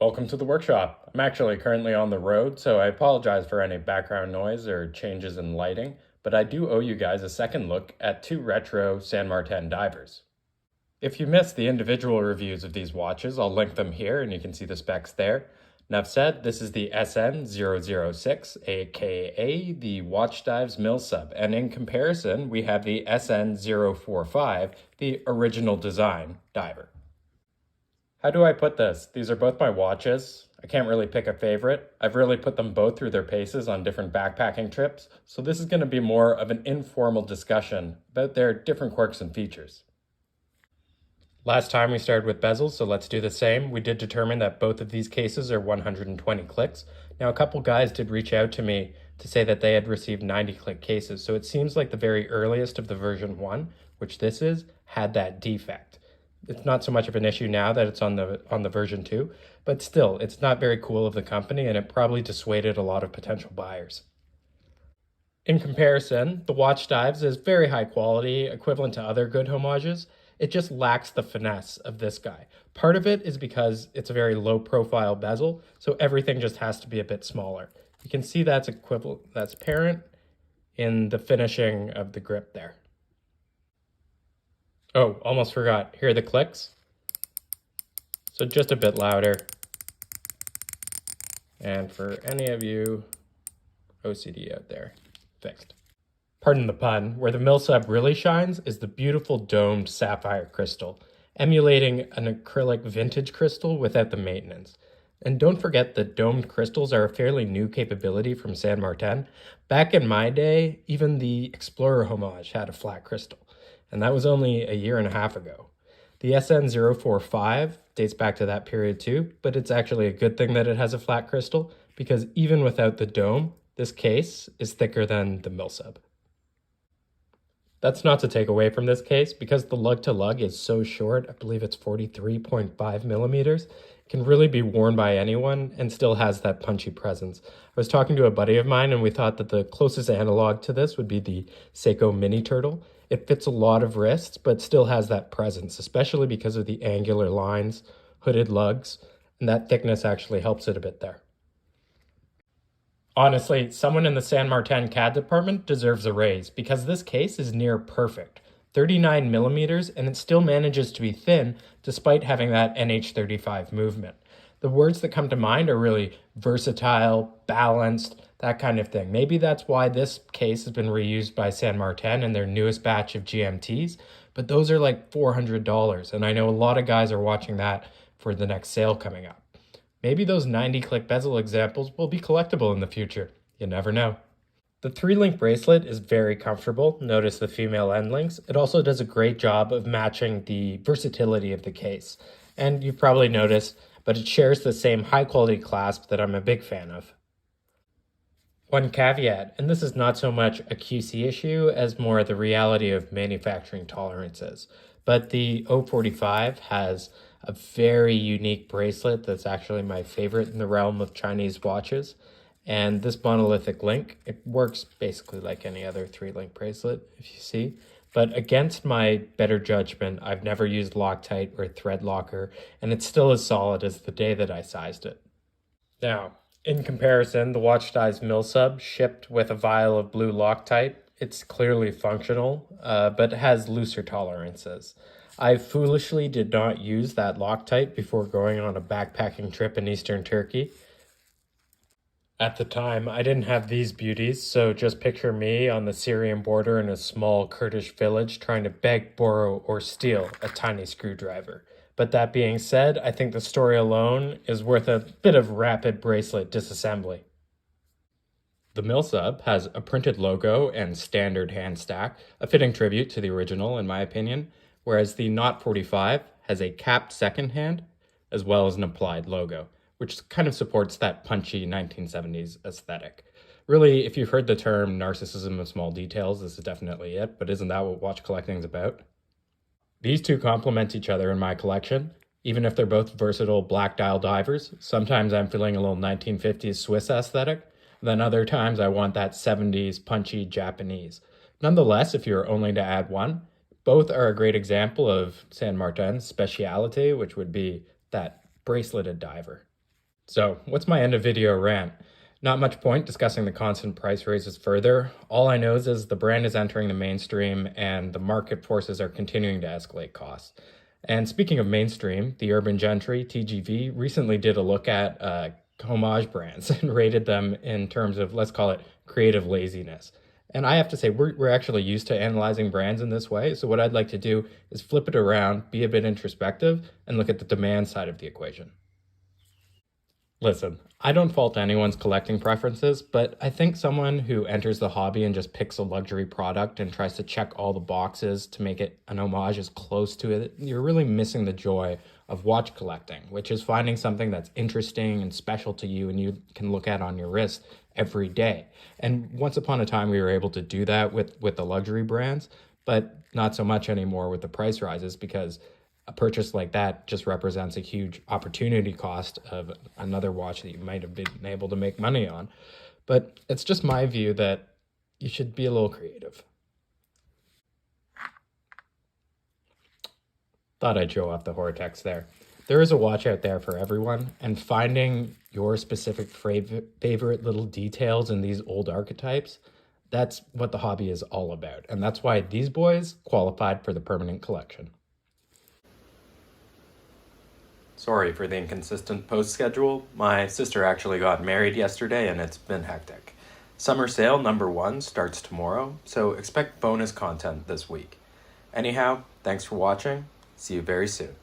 Welcome to the workshop. I'm actually currently on the road, so I apologize for any background noise or changes in lighting, but I do owe you guys a second look at two retro San Martin divers. If you missed the individual reviews of these watches, I'll link them here and you can see the specs there. Enough said, this is the SN006, aka the Watch Dives Milsub, and in comparison, we have the SN045, the original design diver. How do I put this? These are both my watches. I can't really pick a favorite. I've really put them both through their paces on different backpacking trips, so this is going to be more of an informal discussion about their different quirks and features. Last time we started with bezels, so let's do the same. We did determine that both of these cases are 120 clicks. Now a couple guys did reach out to me to say that they had received 90 click cases, so it seems like the very earliest of the version 1, which this is, had that defect. It's not so much of an issue now that it's on the version 2, but still, it's not very cool of the company and it probably dissuaded a lot of potential buyers. In comparison, the Watch Dives is very high quality, equivalent to other good homages. It just lacks the finesse of this guy. Part of it is because it's a very low profile bezel, so everything just has to be a bit smaller. You can see that's apparent in the finishing of the grip there. Oh, almost forgot. Hear the clicks? So just a bit louder. And for any of you OCD out there, fixed. Pardon the pun, where the Milsub really shines is the beautiful domed sapphire crystal, emulating an acrylic vintage crystal without the maintenance. And don't forget that domed crystals are a fairly new capability from San Martin. Back in my day, even the Explorer homage had a flat crystal, and that was only a year and a half ago. The SN045 dates back to that period too, but it's actually a good thing that it has a flat crystal, because even without the dome, this case is thicker than the Milsub. That's not to take away from this case, because the lug-to-lug is so short, I believe it's 43.5 millimeters, it can really be worn by anyone and still has that punchy presence. I was talking to a buddy of mine and we thought that the closest analog to this would be the Seiko Mini Turtle. It fits a lot of wrists, but still has that presence, especially because of the angular lines, hooded lugs, and that thickness actually helps it a bit there. Honestly, someone in the San Martin CAD department deserves a raise because this case is near perfect. 39 millimeters, and it still manages to be thin despite having that NH35 movement. The words that come to mind are really versatile, balanced, that kind of thing. Maybe that's why this case has been reused by San Martin in their newest batch of GMTs, but those are like $400, and I know a lot of guys are watching that for the next sale coming up. Maybe those 90-click bezel examples will be collectible in the future. You never know. The 3-link bracelet is very comfortable. Notice the female end links. It also does a great job of matching the versatility of the case. And you've probably noticed, but it shares the same high-quality clasp that I'm a big fan of. One caveat, and this is not so much a QC issue as more the reality of manufacturing tolerances, but the 045 has a very unique bracelet that's actually my favorite in the realm of Chinese watches. And this monolithic link, it works basically like any other 3-link bracelet, if you see. But against my better judgment, I've never used Loctite or thread locker, and it's still as solid as the day that I sized it. Now, in comparison, the Watch Dives Milsub shipped with a vial of blue Loctite. It's clearly functional, but has looser tolerances. I foolishly did not use that Loctite before going on a backpacking trip in eastern Turkey. At the time, I didn't have these beauties, so just picture me on the Syrian border in a small Kurdish village trying to beg, borrow, or steal a tiny screwdriver. But that being said, I think the story alone is worth a bit of rapid bracelet disassembly. The Milsub has a printed logo and standard hand stack, a fitting tribute to the original in my opinion, whereas the Knot 45 has a capped second hand as well as an applied logo, which kind of supports that punchy 1970s aesthetic. Really, if you've heard the term narcissism of small details, this is definitely it, but isn't that what watch collecting is about? These two complement each other in my collection, even if they're both versatile black dial divers. Sometimes I'm feeling a little 1950s Swiss aesthetic, then other times I want that 70s punchy Japanese. Nonetheless, if you're only to add one, both are a great example of San Martin's speciality, which would be that braceleted diver. So, what's my end of video rant? Not much point discussing the constant price raises further. All I know is the brand is entering the mainstream and the market forces are continuing to escalate costs. And speaking of mainstream, the Urban Gentry, TGV, recently did a look at homage brands and rated them in terms of, let's call it, creative laziness. And I have to say, we're actually used to analyzing brands in this way. So what I'd like to do is flip it around, be a bit introspective, and look at the demand side of the equation. Listen, I don't fault anyone's collecting preferences, but I think someone who enters the hobby and just picks a luxury product and tries to check all the boxes to make it an homage as close to it, you're really missing the joy of watch collecting, which is finding something that's interesting and special to you and you can look at on your wrist every day. And once upon a time, we were able to do that with the luxury brands, but not so much anymore with the price rises because a purchase like that just represents a huge opportunity cost of another watch that you might have been able to make money on. But it's just my view that you should be a little creative. Thought I'd show off the Hortex there. There is a watch out there for everyone, and finding your specific favorite little details in these old archetypes, that's what the hobby is all about. And that's why these boys qualified for the permanent collection. Sorry for the inconsistent post schedule. My sister actually got married yesterday and it's been hectic. Summer sale number 1 starts tomorrow, so expect bonus content this week. Anyhow, thanks for watching. See you very soon.